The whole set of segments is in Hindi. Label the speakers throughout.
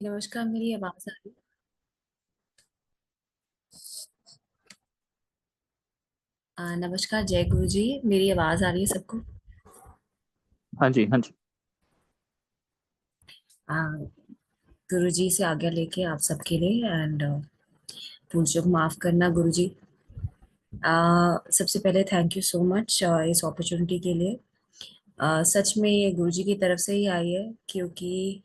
Speaker 1: नमस्कार, मेरी आवाज आ रही नमस्कार जय गुरु जी। मेरी आवाज आ रही है सबको?
Speaker 2: हाँ जी, हाँ जी।
Speaker 1: आ, गुरु जी से आज्ञा लेके आप सबके लिए एंड पूज्य को माफ करना गुरु जी। सबसे पहले थैंक यू सो मच इस अपॉर्चुनिटी के लिए। सच में ये गुरु जी की तरफ से ही आई है, क्योंकि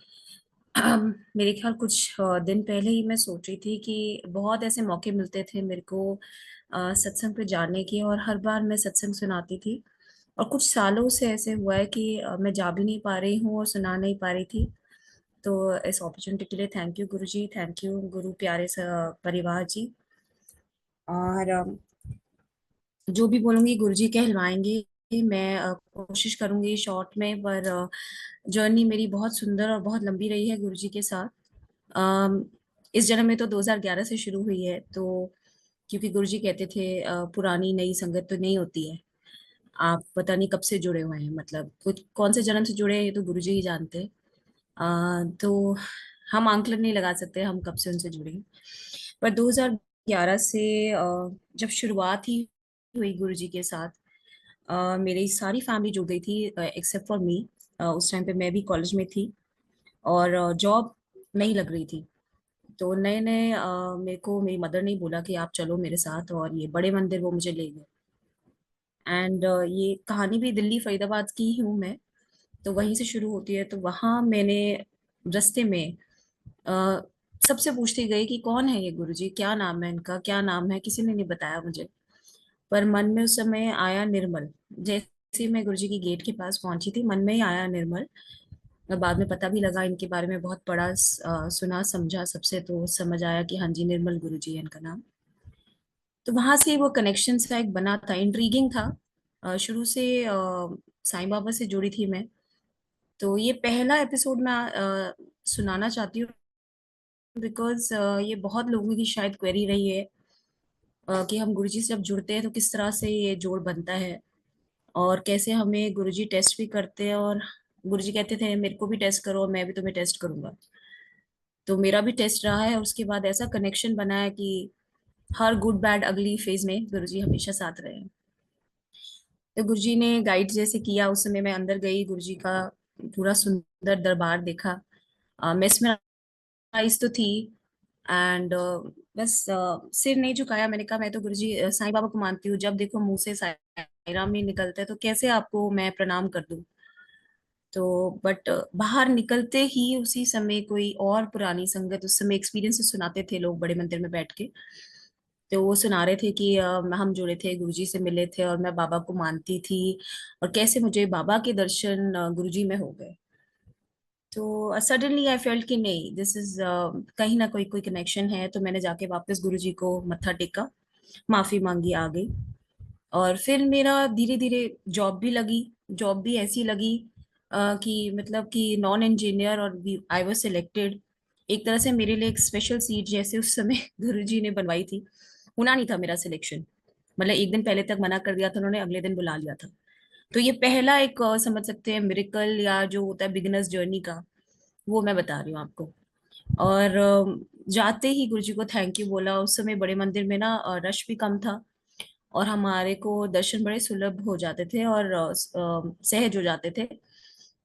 Speaker 1: मेरे ख्याल कुछ दिन पहले ही मैं सोच रही थी कि बहुत ऐसे मौके मिलते थे मेरे को सत्संग पे जाने के, और हर बार मैं सत्संग सुनाती थी। और कुछ सालों से ऐसे हुआ है कि मैं जा भी नहीं पा रही हूँ और सुना नहीं पा रही थी। तो इस अपॉर्चुनिटी के लिए thank you Guru ji, thank you गुरु प्यारे परिवार जी। और जो भी बोलूंगी गुरु जी कहलवाएंगे। मैं कोशिश करूंगी शॉर्ट में, पर जर्नी मेरी बहुत सुंदर और बहुत लंबी रही है गुरु जी के साथ। अम, इस जन्म में तो 2011 से शुरू हुई है, तो क्योंकि गुरु जी कहते थे पुरानी नई संगत तो नहीं होती है। आप पता नहीं कब से जुड़े हुए हैं, मतलब कुछ कौन से जन्म से जुड़े हैं ये तो गुरु जी ही जानते हैं। तो हम आंकलन नहीं लगा सकते हम कब से उनसे जुड़े हैं। पर 2011 से जब शुरुआत ही हुई गुरु जी के साथ, मेरी सारी फैमिली जुड़ गई थी एक्सेप्ट फॉर मी। उस टाइम पे मैं भी कॉलेज में थी और जॉब नहीं लग रही थी। तो नए नए मेरे को मेरी मदर ने बोला कि आप चलो मेरे साथ, और ये बड़े मंदिर वो मुझे ले गए। एंड ये कहानी भी दिल्ली फरीदाबाद की ही हूँ मैं, तो वहीं से शुरू होती है। तो वहां मैंने रास्ते में अ, सबसे पूछती गई कि कौन है ये गुरुजी, क्या नाम है इनका, क्या नाम है, किसी ने नहीं बताया मुझे। पर मन में उस समय आया निर्मल। जैसे ही मैं गुरुजी की गेट के पास पहुंची थी, मन में ही आया निर्मल। और बाद में पता भी लगा इनके बारे में, बहुत पढ़ा सुना समझा सबसे, तो समझ आया कि हाँ जी निर्मल गुरुजी है इनका नाम। तो वहां से वो कनेक्शन सा एक बना था, इंट्रीगिंग था। शुरू से साईं बाबा से जुड़ी थी मैं। तो ये पहला एपिसोड मैं सुनाना चाहती हूँ, बिकॉज ये बहुत लोगों की शायद क्वेरी रही है कि हम गुरुजी से जब जुड़ते हैं तो किस तरह से ये जोड़ बनता है, और कैसे हमें गुरुजी टेस्ट भी करते हैं। और गुरुजी कहते थे मेरे को भी टेस्ट करो और मैं भी तुम्हें टेस्ट करूंगा। तो मेरा भी टेस्ट रहा है, और उसके बाद ऐसा कनेक्शन बना है कि हर गुड बैड अगली फेज में गुरुजी हमेशा साथ रहे हैं। तो गुरुजी ने गाइड जैसे किया, उस समय मैं अंदर गई, गुरुजी का पूरा सुंदर दरबार देखा। मेस्मराइज तो थी। एंड बस सिर नहीं झुकाया। मैंने कहा मैं तो गुरुजी साईं बाबा को मानती हूँ, जब देखो मुंह से साईं राम नहीं निकलता है तो कैसे आपको मैं प्रणाम कर दूं। तो बट बाहर निकलते ही उसी समय कोई और पुरानी संगत, उस समय एक्सपीरियंस सुनाते थे लोग बड़े मंदिर में बैठ के। तो वो सुना रहे थे कि हम जुड़े थे, गुरुजी से मिले थे और मैं बाबा को मानती थी, और कैसे मुझे बाबा के दर्शन गुरुजी में हो गए। तो सडनली आई फेल्ट कि नहीं, दिस इज कहीं ना कोई कोई कनेक्शन है। तो मैंने जाके वापस गुरुजी को मत्था टेका, माफी मांगी, आ गई। और फिर मेरा धीरे धीरे जॉब भी लगी। जॉब भी ऐसी लगी कि मतलब कि नॉन इंजीनियर, और आई वाज सिलेक्टेड। एक तरह से मेरे लिए एक स्पेशल सीट जैसे उस समय गुरुजी ने बनवाई थी। होना नहीं था मेरा सिलेक्शन, मतलब एक दिन पहले तक मना कर दिया था उन्होंने, अगले दिन बुला लिया था। तो ये पहला एक समझ सकते हैं मिरेकल, या जो होता है बिगिनर्स जर्नी का, वो मैं बता रही हूँ आपको। और जाते ही गुरुजी को थैंक यू बोला। उस समय बड़े मंदिर में ना रश भी कम था, और हमारे को दर्शन बड़े सुलभ हो जाते थे और सहज हो जाते थे।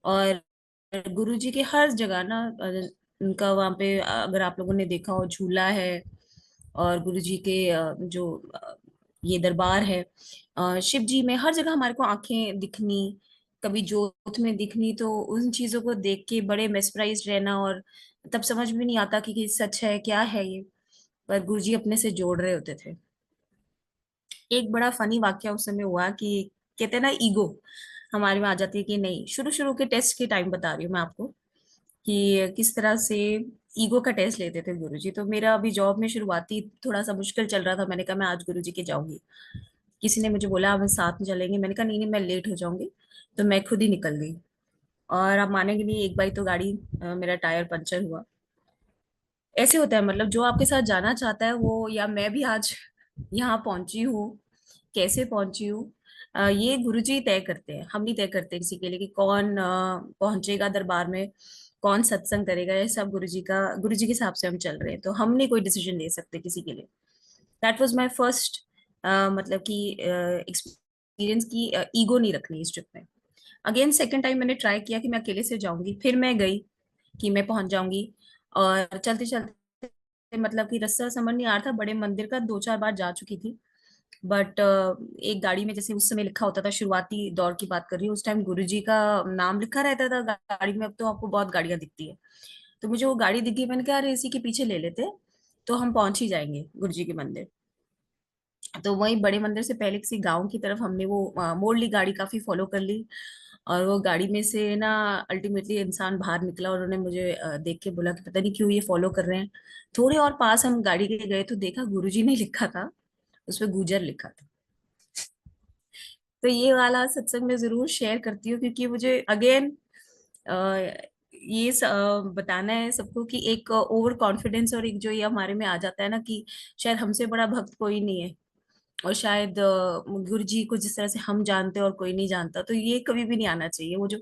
Speaker 1: और गुरुजी के हर जगह ना उनका वहाँ पे अगर आप लोगों ने देखा हो झूला है, और गुरुजी के जो ये दरबार है, शिव जी में हर जगह हमारे को आंखें दिखनी, कभी जोत में दिखनी। तो उन चीजों को देख के बड़े मेस्मराइज रहना, और तब समझ भी नहीं आता कि सच है क्या है ये, पर गुरुजी अपने से जोड़ रहे होते थे। एक बड़ा फनी वाक्य उस समय हुआ कि कहते हैं ना ईगो हमारे में आ जाती है कि नहीं। शुरू शुरू के टेस्ट के टाइम बता रही हूँ मैं आपको कि किस तरह से ईगो का टेस्ट लेते थे गुरुजी। तो मेरा अभी जॉब में शुरुआती थोड़ा सा मुश्किल चल रहा था। मैंने कहा मैं आज गुरुजी के जाऊंगी। किसी ने मुझे बोला हम साथ में चलेंगे, मैंने कहा नहीं नहीं मैं लेट हो जाऊंगी। तो मैं खुद ही निकल गई। और आप मानेंगे नहीं, एक बार तो गाड़ी मेरा टायर पंचर हुआ। ऐसे होता है, मतलब जो आपके साथ जाना चाहता है वो, या मैं भी आज यहाँ पहुंची हूँ, कैसे पहुंची हूँ, ये गुरुजी तय करते हैं। हम नहीं तय करते किसी के लिए कि कौन पहुंचेगा दरबार में। कौन सत्संग करेगा, ये सब गुरु जी के हिसाब से हम चल रहे हैं, तो हम नहीं कोई डिसीजन ले सकते किसी के लिए। दैट वाज माय फर्स्ट, मतलब कि एक्सपीरियंस की ईगो नहीं रखनी इस ट्रिप में। अगेन सेकंड टाइम मैंने ट्राई किया कि मैं अकेले से जाऊंगी, फिर मैं गई कि मैं पहुंच जाऊंगी। और चलते चलते मतलब कि रास्ता समझ नहीं आ रहा था, बड़े मंदिर का 2-4 बार जा चुकी थी। बट एक गाड़ी में, जैसे उस समय लिखा होता था, शुरुआती दौर की बात कर रही हूँ, उस टाइम गुरुजी का नाम लिखा रहता था गाड़ी में। अब तो आपको बहुत गाड़ियां दिखती है। तो मुझे वो गाड़ी दिखी, मैंने कहा अरे इसी के पीछे ले लेते, तो हम पहुंच ही जाएंगे गुरुजी के मंदिर। तो वही बड़े मंदिर से पहले किसी गांव की तरफ हमने वो मोड़ ली, गाड़ी काफी फॉलो कर ली। और वो गाड़ी में से ना अल्टीमेटली इंसान बाहर निकला, और उन्होंने मुझे देख के बोला कि पता नहीं क्यों ये फॉलो कर रहे हैं। थोड़े और पास हम गाड़ी के गए तो देखा गुरुजी ने लिखा था, उसपे गुजर लिखा था। तो ये वाला सत्संग में जरूर शेयर करती हूँ, क्योंकि मुझे अगेन बताना है सबको कि एक ओवर कॉन्फिडेंस और एक जो ये हमारे में आ जाता है ना कि शायद हमसे बड़ा भक्त कोई नहीं है, और शायद गुरु जी को जिस तरह से हम जानते हैं और कोई नहीं जानता, तो ये कभी भी नहीं आना चाहिए। वो जो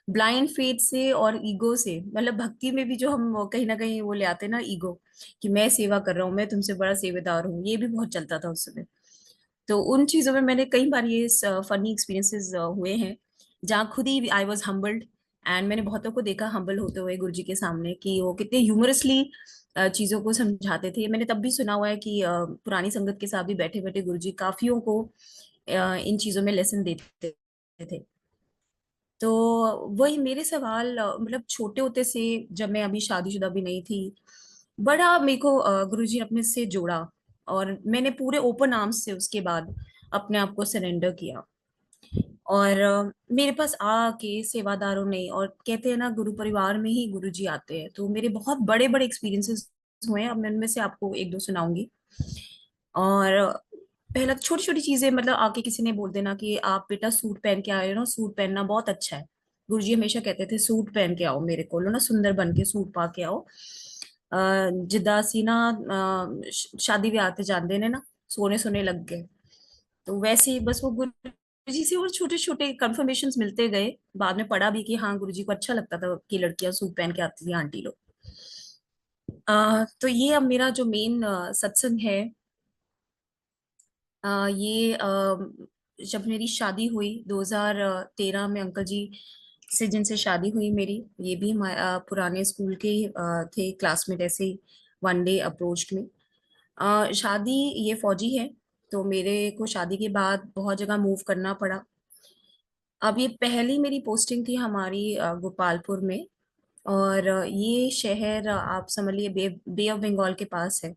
Speaker 1: ब्लाइंड फेथ से और ईगो से, मतलब भक्ति में भी जो हम कहीं ना कहीं वो ले आते हैं ना ईगो, कि मैं सेवा कर रहा हूँ, मैं तुमसे बड़ा सेवेदार हूँ, ये भी बहुत चलता था उस समय। तो उन चीजों में मैंने कई बार ये फनी एक्सपीरियंसेस हुए हैं, जहाँ खुद ही आई वॉज हम्बल्ड। एंड मैंने बहुतों को देखा हम्बल होते हुए गुरुजी के सामने, कि वो कितने ह्यूमरसली चीजों को समझाते थे। मैंने तब भी सुना हुआ है कि पुरानी संगत के साथ भी बैठे बैठे गुरुजी काफियों को इन चीजों में लेसन देते थे। तो वही मेरे सवाल, मतलब छोटे होते से, जब मैं अभी शादीशुदा भी नहीं थी, बड़ा मेरे को गुरुजी ने अपने से जोड़ा, और मैंने पूरे ओपन आर्म्स से उसके बाद अपने आप को सरेंडर किया। और मेरे पास आके सेवादारों ने, और कहते हैं ना गुरु परिवार में ही गुरु जी आते हैं, तो मेरे बहुत बड़े बड़े एक्सपीरियंसेस हुए हैं। अब मैं उनमें से आपको एक दो सुनाऊंगी। और पहला छोटी छोटी चीजें, मतलब आके किसी ने बोल देना कि आप बेटा सूट पहन के आए हो ना, सूट पहनना बहुत अच्छा है। गुरुजी हमेशा कहते थे सूट पहन के आओ मेरे को ना, सुंदर बन के सूट पा के आओ। जिद्दां सी ना शादी ब्याह ते जाते ने ना, सोने सोने लग गए। तो वैसे ही बस वो गुरु जी से और छोटे छोटे कंफर्मेशन मिलते गए। बाद में पढ़ा भी कि हाँ गुरु जी को अच्छा लगता था कि लड़कियां सूट पहन के आती थी, आंटी लोग। तो ये अब मेरा जो मेन सत्संग है, ये जब मेरी शादी हुई 2013 में, अंकल जी से जिनसे शादी हुई मेरी, ये भी हमारे पुराने स्कूल के ही, थे क्लासमेट, ऐसे ही वन डे अप्रोच में। शादी, ये फौजी है, तो मेरे को शादी के बाद बहुत जगह मूव करना पड़ा। अब ये पहली मेरी पोस्टिंग थी हमारी गोपालपुर में। और ये शहर आप समझ लिए बे ऑफ बंगाल के पास है।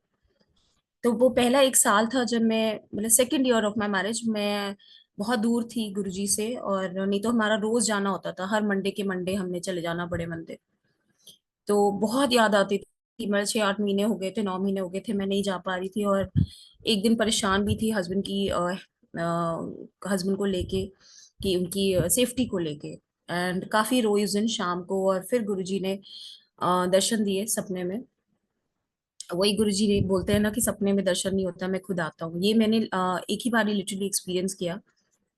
Speaker 1: तो वो पहला एक साल था जब मैं, मतलब second year of my marriage, मैं बहुत दूर थी गुरुजी से। और नहीं तो हमारा रोज जाना होता था, हर मंडे के मंडे हमने चले जाना बड़े मंदिर। तो बहुत याद आती थी, मतलब 6-8 महीने हो गए थे, 9 महीने हो गए थे मैं नहीं जा पा रही थी। और एक दिन परेशान भी थी हस्बैंड की, हस्बैंड को लेके, कि उनकी सेफ्टी को लेके। एंड काफी रोई उस दिन शाम को। और फिर गुरुजी ने दर्शन दिए सपने में। वही गुरुजी ने बोलते हैं ना कि सपने में दर्शन नहीं होता, मैं खुद आता हूँ। ये मैंने एक ही बार लिटरली एक्सपीरियंस किया।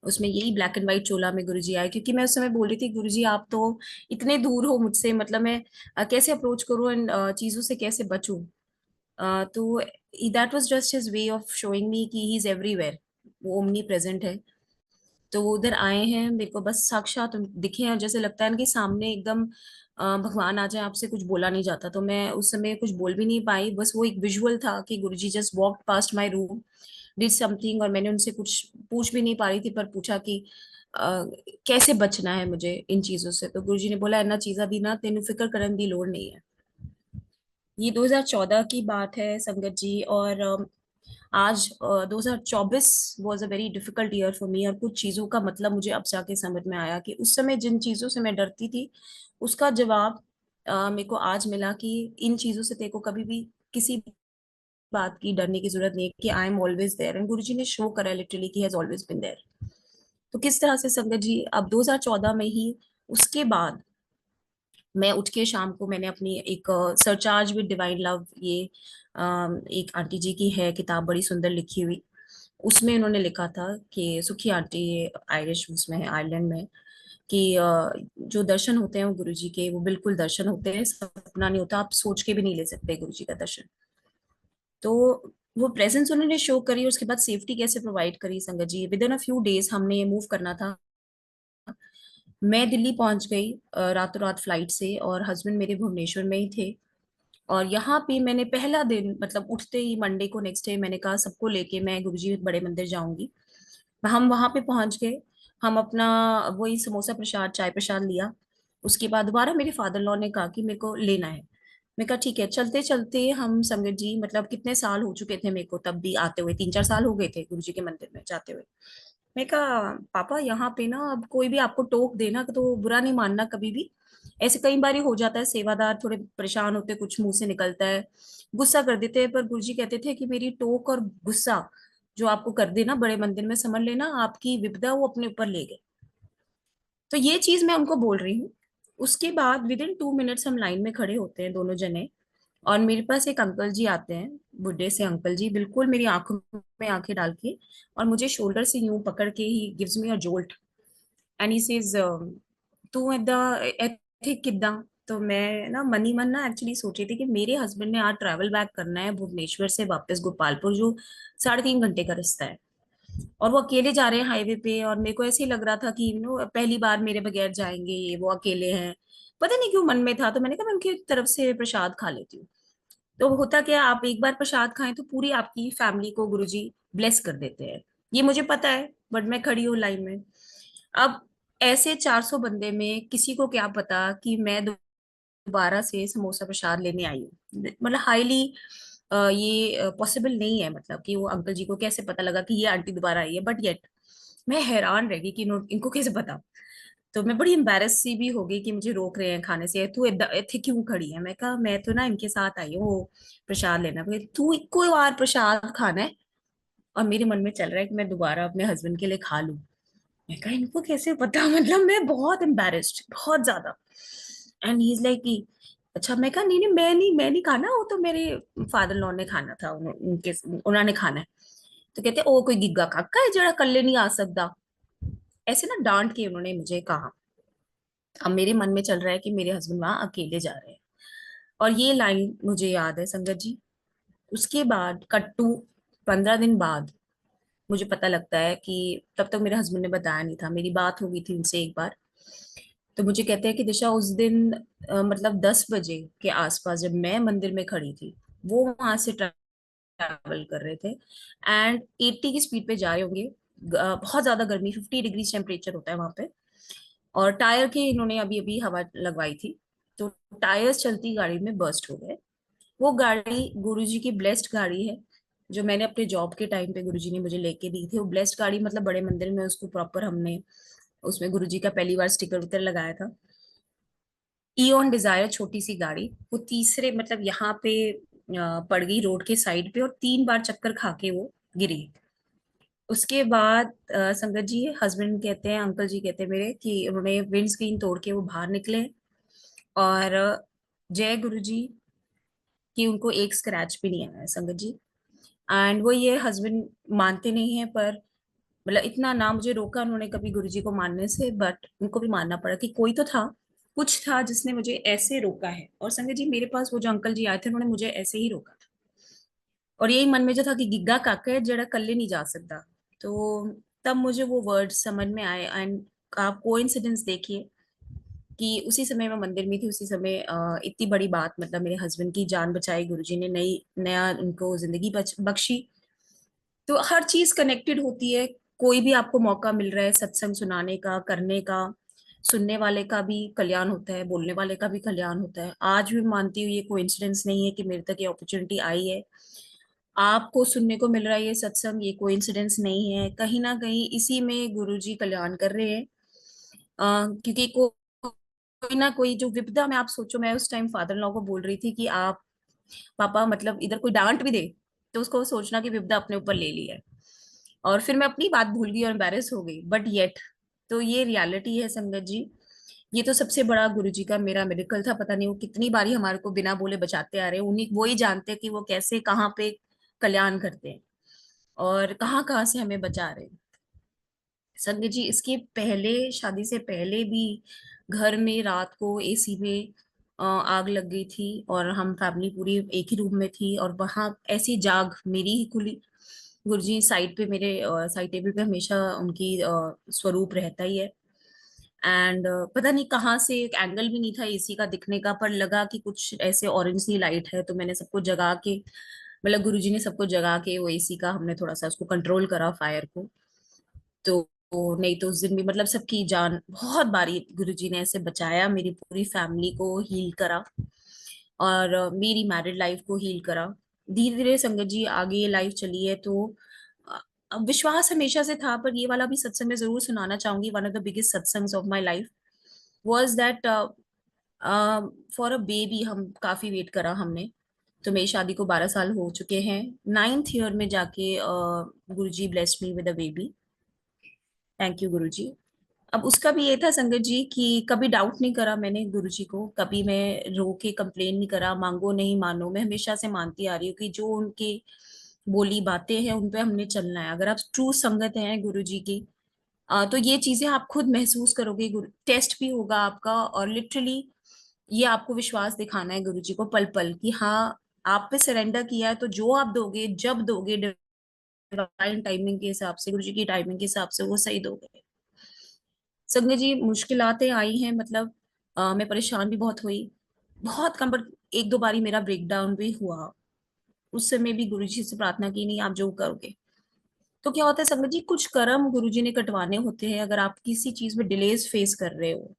Speaker 1: उसमें यही ब्लैक एंड व्हाइट चोला में गुरुजी आए, क्योंकि मैं उस समय बोल रही थी गुरुजी आप तो इतने दूर हो मुझसे, मतलब मैं कैसे अप्रोच करूँ इन चीजों से कैसे बचूं। तो that was just his way of showing me कि ही इज एवरीवेयर, वो ओमनी प्रेजेंट है। तो वो उधर आए हैं, मेरे को बस साक्षात दिखे हैं, और जैसे लगता है ना कि सामने एकदम भगवान आ जाए, आपसे कुछ बोला नहीं जाता। तो मैं उस समय कुछ बोल भी नहीं पाई, बस वो एक विजुअल था कि Guruji just walked past my room, did something. और मैंने उनसे कुछ पूछ भी नहीं पा रही थी, पर पूछा कि कैसे बचना है मुझे इन चीजों से। तो गुरुजी ने बोला इन्ना चीजा दी ना तेन फिक्र करने की लोड़ नहीं है। ये 2014 की बात है संगत जी। और आज 2024 was a very difficult year for me. और कुछ चीजों का मतलब मुझे अब जाके समझ में आया कि उस समय जिन चीजों से मैं डरती थी, उसका जवाब मेरे को आज मिला कि इन चीजों से तेरे को कभी भी किसी बात की डरने की जरूरत नहीं है, कि I am always there. And Guruji ने शो करा लिटरली कि हैज ऑलवेज बीन देयर। तो किस तरह से संगत जी, अब 2014 में ही उसके बाद मैं उठ के शाम को मैंने अपनी एक सरचार्ज विद डिवाइन लव, ये एक आंटी जी की है किताब, बड़ी सुंदर लिखी हुई। उसमें उन्होंने लिखा था कि सुखी आंटी, आयरिश उसमें है, आयरलैंड में, कि जो दर्शन होते हैं वो गुरु जी के, वो बिल्कुल दर्शन होते हैं, सपना नहीं होता, आप सोच के भी नहीं ले सकते गुरु जी का दर्शन। तो वो प्रेजेंस उन्होंने शो करी, और उसके बाद सेफ्टी कैसे प्रोवाइड करी Sangat ji, within a few days हमने ये मूव करना था। मैं दिल्ली पहुंच गई रातों रात फ्लाइट से, और हस्बैंड मेरे भुवनेश्वर में ही थे। और यहाँ पे मैंने पहला दिन, मतलब उठते ही मंडे को, नेक्स्ट डे मैंने कहा सबको लेके मैं गुरुजी बड़े मंदिर जाऊंगी। हम वहां पे पहुंच गए। हम अपना वही समोसा प्रसाद, चाय प्रसाद लिया। उसके बाद दोबारा मेरे फादर लॉ ने कहा कि मेरे को लेना है। मैं कहा ठीक है, चलते चलते हम संगत जी, मतलब कितने साल हो चुके थे मेरे को तब भी आते हुए, 3-4 साल हो गए थे गुरु जी के मंदिर में जाते हुए। मैं कहा पापा यहाँ पे ना, अब कोई भी आपको टोक देना तो बुरा नहीं मानना कभी भी। ऐसे कई बार हो जाता है, सेवादार थोड़े परेशान होते, कुछ मुंह से निकलता है, गुस्सा कर देते हैं, पर गुरुजी कहते थे कि मेरी टोक और गुस्सा जो आपको कर देना बड़े मंदिर में, समझ लेना आपकी विपदा वो अपने ऊपर ले गए। तो ये चीज मैं उनको बोल रही हूँ। उसके बाद विद इन 2 मिनट्स हम लाइन में खड़े होते हैं दोनों जने, और मेरे पास एक अंकल जी आते हैं, बुढ़े से अंकल जी, बिल्कुल मेरी आंखों में आंखें डाल के, और मुझे शोल्डर से यूं पकड़ के he gives me a jolt, and he says तू ਇੱਥੇ किद्दां। तो मैं ना मन ही मन ना एक्चुअली सोची थी कि मेरे हस्बैंड ने आज ट्रैवल बैक करना है भुवनेश्वर से वापस गोपालपुर, जो 3.5 घंटे का रास्ता है, और वो अकेले जा रहे हैं हाईवे पे। और मेरे को ऐसे ही लग रहा था कि पहली बार मेरे बगैर जाएंगे ये, वो अकेले हैं, पता नहीं क्यों मन में था। तो मैंने कहा मैं उनकी तरफ से प्रसाद खा लेती हूँ। तो होता क्या, आप एक बार प्रसाद खाएं तो पूरी आपकी फैमिली को गुरुजी ब्लेस कर देते हैं, ये मुझे पता है। बट मैं खड़ी हूँ लाइन में। अब ऐसे 400 बंदे में किसी को क्या पता कि मैं दोबारा से समोसा प्रसाद लेने आई हूँ। मतलब हाईली ये पॉसिबल नहीं है, मतलब कि वो अंकल जी को कैसे पता लगा कि ये आंटी दोबारा आई है, बट येट मैं हैरान रह गई कि इनको कैसे पता। तो मैं बड़ी एम्बेरस सी भी हो गई कि मुझे रोक रहे हैं खाने से, तू इतने क्यों खड़ी है। मैं कहा मैं तो ना इनके साथ आई हूँ वो प्रसाद लेना। बोले, तू इको बार प्रसाद खाना है, और मेरे मन में चल रहा है कि मैं दोबारा अपने हस्बैंड के लिए खा लूं। मैं कहा इनको कैसे पता, मतलब मैं बहुत एम्बेरस्ड, बहुत ज्यादा। एंड ही इज लाइक कि अच्छा। मैं कहा नहीं नहीं, मैं नहीं खाना, वो तो मेरे फादर लॉ ने खाना था, उनके उन्होंने खाना है। तो कहते ओ कोई गिग्गा काका है जरा कल्ले नहीं आ सकता, ऐसे ना डांट के उन्होंने मुझे कहा। अब मेरे मन में चल रहा है कि मेरे हस्बैंड वहां अकेले जा रहे हैं, और ये लाइन मुझे याद है संगत जी। उसके बाद कट्टू 15 दिन बाद मुझे पता लगता है कि तब तक मेरे हस्बैंड ने बताया नहीं था, मेरी बात हो गई थी उनसे एक बार। तो मुझे कहते हैं कि दिशा उस दिन मतलब 10 बजे के आसपास जब मैं मंदिर में खड़ी थी, वो वहां से ट्रैवल कर रहे थे, एंड 80 की स्पीड पे जा रहे होंगे। बहुत ज्यादा गर्मी, 50 डिग्री टेम्परेचर होता है वहां पे। और टायर के इन्होंने अभी अभी हवा लगवाई थी, तो टायर्स चलती गाड़ी में बर्स्ट हो गए। वो गाड़ी गुरुजी की ब्लेस्ड गाड़ी है, जो मैंने अपने जॉब के टाइम पे गुरुजी ने मुझे लेके दी थी। वो ब्लेस्ड गाड़ी, मतलब बड़े मंदिर में उसको प्रॉपर हमने उसमें गुरुजी का पहली बार स्टिकर विकर लगाया था। ईओन डिजायर, छोटी सी गाड़ी, वो तीसरे मतलब यहाँ पे पड़ गई रोड के साइड पे, और 3 बार चक्कर खा के वो गिरी। उसके बाद संगत जी, हस्बैंड कहते हैं, अंकल जी कहते हैं मेरे, कि उन्होंने विंड स्क्रीन तोड़ के वो बाहर निकले। और जय गुरु जी, कि उनको एक स्क्रैच भी नहीं आया है संगत जी। एंड वो ये हस्बैंड मानते नहीं है, पर मतलब इतना ना मुझे रोका उन्होंने कभी गुरुजी को मानने से, बट उनको भी मानना पड़ा कि कोई तो था, कुछ था जिसने मुझे ऐसे रोका है। और संगत जी मेरे पास वो जो अंकल जी आए थे, उन्होंने मुझे ऐसे ही रोका था। और यही मन में जो था कि गिग्गा काका है जरा कल्ले नहीं जा सकता। तो तब मुझे वो वर्ड समझ में आए। एंड आप कोइंसिडेंस देखिए कि उसी समय मैं मंदिर में थी, उसी समय इतनी बड़ी बात, मतलब मेरे हस्बैंड की जान बचाई गुरुजी ने, नई नया उनको जिंदगी बख्शी। तो हर चीज कनेक्टेड होती है। कोई भी आपको मौका मिल रहा है सत्संग सुनाने का, करने का, सुनने वाले का भी कल्याण होता है, बोलने वाले का भी कल्याण होता है। आज भी मानती हूँ ये कोइंसिडेंस नहीं है कि मेरे तक ये अपॉर्चुनिटी आई है। आपको सुनने को मिल रहा है ये सत्संग, ये कोइंसिडेंस नहीं है, कहीं ना कहीं इसी में गुरुजी कल्याण कर रहे हैं। क्योंकि कोई ना कोई जो विपदा में, आप सोचो मैं उस टाइम फादर लॉ को बोल रही थी कि आप पापा, मतलब इधर कोई डांट भी दे तो उसको सोचना कि विपदा अपने ऊपर ले ली है। और फिर मैं अपनी बात भूल गई और एम्बेरस हो गई, बट येट तो ये रियलिटी है संगत जी। ये तो सबसे बड़ा गुरु जी का मेरा मेडिकल था। पता नहीं वो कितनी बारी हमारे को बिना बोले बचाते आ रहे हैं, उन्हीं वो ही जानते हैं कि वो कैसे कहाँ पे कल्याण करते हैं और कहाँ कहाँ से हमें बचा रहे हैं। संजय जी, इसके पहले, शादी से पहले भी घर में रात को एसी में आग लग गई थी, और हम फैमिली पूरी एक ही रूम में थी, और वहां ऐसी जाग मेरी ही खुली। गुरुजी साइड पे, मेरे साइड टेबल पे हमेशा उनकी स्वरूप रहता ही है। एंड पता नहीं कहाँ से एक एंगल भी नहीं था एसी का दिखने का, पर लगा कि कुछ ऐसे ऑरेंज सी लाइट है, तो मैंने सबको जगा के, मतलब गुरुजी ने सबको जगा के वो एसी का हमने थोड़ा सा उसको कंट्रोल करा, फायर को। तो नहीं तो उस दिन भी मतलब सबकी जान बहुत बारी गुरुजी ने ऐसे बचाया, मेरी पूरी फैमिली को हील करा, और मेरी मैरिड लाइफ को हील करा। धीरे धीरे संगत जी आगे ये लाइफ चली है, तो विश्वास हमेशा से था, पर ये वाला भी सत्संग में जरूर सुनाना चाहूंगी। One of the biggest satsangs of my life was that for a baby हम काफी वेट करा हमने। तो मेरी शादी को 12 साल हो चुके हैं। 9th ईयर में जाके Guruji blessed me with a baby. Thank you Guruji. अब उसका भी ये था संगत जी कि कभी डाउट नहीं करा मैंने गुरुजी को, कभी मैं रो के कंप्लेन नहीं करा, मांगो नहीं मानो। मैं हमेशा से मानती आ रही हूँ कि जो उनके बोली बातें हैं उन पे हमने चलना है। अगर आप ट्रू संगत हैं गुरुजी की, तो ये चीजें आप खुद महसूस करोगे। टेस्ट भी होगा आपका, और लिटरली ये आपको विश्वास दिखाना है गुरुजी को पल पल कि हाँ, आप पे सरेंडर किया है, तो जो आप दोगे, जब दोगे, डिवाइन टाइमिंग के हिसाब से, गुरुजी की टाइमिंग के हिसाब से वो सही दोगे। संजय जी, मुश्किलातें आई हैं, मतलब मैं परेशान भी बहुत हुई, बहुत कम, पर एक दो बारी मेरा ब्रेक डाउन भी हुआ। उस समय भी गुरुजी से प्रार्थना की, नहीं आप जो करोगे। तो क्या होता है संगत जी, कुछ कर्म गुरुजी ने कटवाने होते हैं। अगर आप किसी चीज में डिलेस फेस कर रहे हो,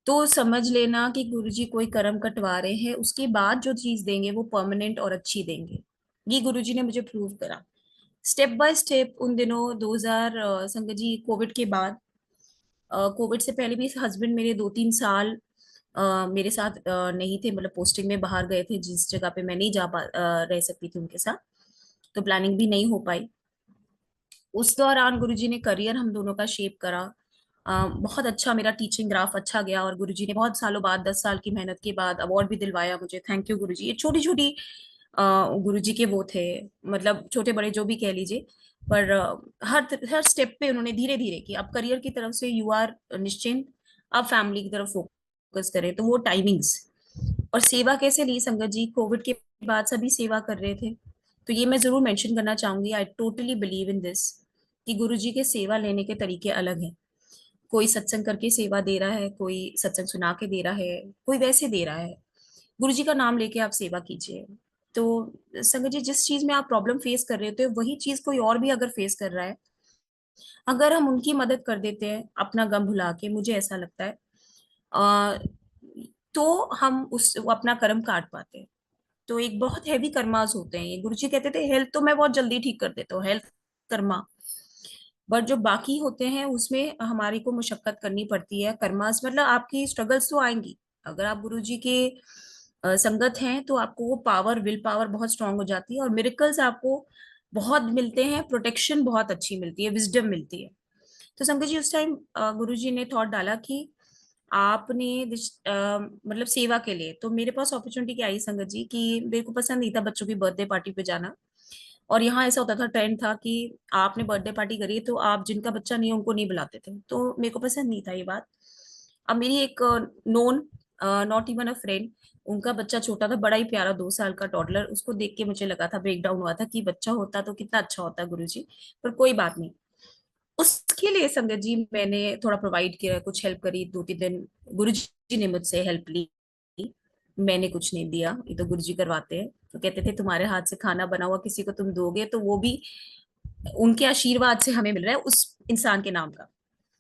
Speaker 1: तो समझ लेना कि गुरुजी कोई कर्म कटवा रहे हैं, उसके बाद जो चीज देंगे वो परमानेंट और अच्छी देंगे। ये गुरुजी ने मुझे प्रूव करा स्टेप बाय स्टेप। उन दिनों 2000 संगत जी कोविड के बाद, कोविड से पहले भी हस्बैंड मेरे 2-3 साल मेरे साथ नहीं थे, मतलब पोस्टिंग में बाहर गए थे, जिस जगह पे मैं नहीं रह सकती थी उनके साथ, तो प्लानिंग भी नहीं हो पाई। उस दौरान गुरुजी ने करियर हम दोनों का शेप करा। बहुत अच्छा, मेरा टीचिंग ग्राफ अच्छा गया, और गुरुजी ने बहुत सालों बाद, 10 साल की मेहनत के बाद अवार्ड भी दिलवाया मुझे। थैंक यू गुरुजी। ये छोटी छोटी गुरुजी के वो थे, मतलब छोटे बड़े जो भी कह लीजिए, पर हर स्टेप पे उन्होंने धीरे धीरे कि अब करियर की तरफ से यू आर निश्चिंत, अब फैमिली की तरफ फोकस करें, तो वो टाइमिंग्स। और सेवा कैसे ली संगत जी, कोविड के बाद सभी सेवा कर रहे थे, तो ये मैं जरूर मेंशन करना चाहूंगी। I totally believe in this कि गुरुजी के सेवा लेने के तरीके अलग हैं। कोई सत्संग करके सेवा दे रहा है, कोई सत्संग सुना के दे रहा है, कोई वैसे दे रहा है। गुरुजी का नाम लेके आप सेवा कीजिए। तो संगत जी, जिस चीज में आप प्रॉब्लम फेस कर रहे होते हो, वही चीज कोई और भी अगर फेस कर रहा है, अगर हम उनकी मदद कर देते हैं अपना गम भुला के, मुझे ऐसा लगता है अ, तो हम उस वो अपना कर्म काट पाते हैं। तो एक बहुत हैवी कर्मास होते हैं ये। गुरुजी कहते थे हेल्थ तो मैं बहुत जल्दी ठीक कर देता हूँ, हेल्थ कर्मा, बट जो बाकी होते हैं उसमें हमारी को मुशक्कत करनी पड़ती है। कर्मास मतलब आपकी स्ट्रगल्स तो आएंगी। अगर आप गुरुजी के संगत हैं, तो आपको वो पावर, विल पावर बहुत स्ट्रांग हो जाती है, और मिरेकल्स आपको बहुत मिलते हैं, प्रोटेक्शन बहुत अच्छी मिलती है, विजडम मिलती है। तो संगत जी, उस टाइम गुरुजी ने थॉट डाला कि आपने मतलब सेवा के लिए, तो मेरे पास अपॉर्चुनिटी क्या आई संगत जी, कि मेरे को पसंद नहीं था बच्चों की बर्थडे पार्टी पे जाना। और यहाँ ऐसा होता था, ट्रेंड था कि आपने बर्थडे पार्टी करी तो आप जिनका बच्चा नहीं है उनको नहीं बुलाते थे, तो मेरे को पसंद नहीं था ये बात। अब मेरी एक known, not even a friend, उनका बच्चा छोटा था, बड़ा ही प्यारा 2 साल का टॉडलर, उसको देख के मुझे लगा था, ब्रेक डाउन हुआ था कि बच्चा होता तो कितना अच्छा होता गुरुजी। पर कोई बात नहीं, उसके लिए संगत जी मैंने थोड़ा प्रोवाइड किया, कुछ हेल्प करी 2-3 दिन। गुरुजी ने मुझसे हेल्प ली, मैंने कुछ नहीं दिया, ये तो गुरुजी करवाते हैं। तो कहते थे तुम्हारे हाथ से खाना बना हुआ किसी को तुम दोगे, तो वो भी उनके आशीर्वाद से हमें मिल रहा है, उस इंसान के नाम का।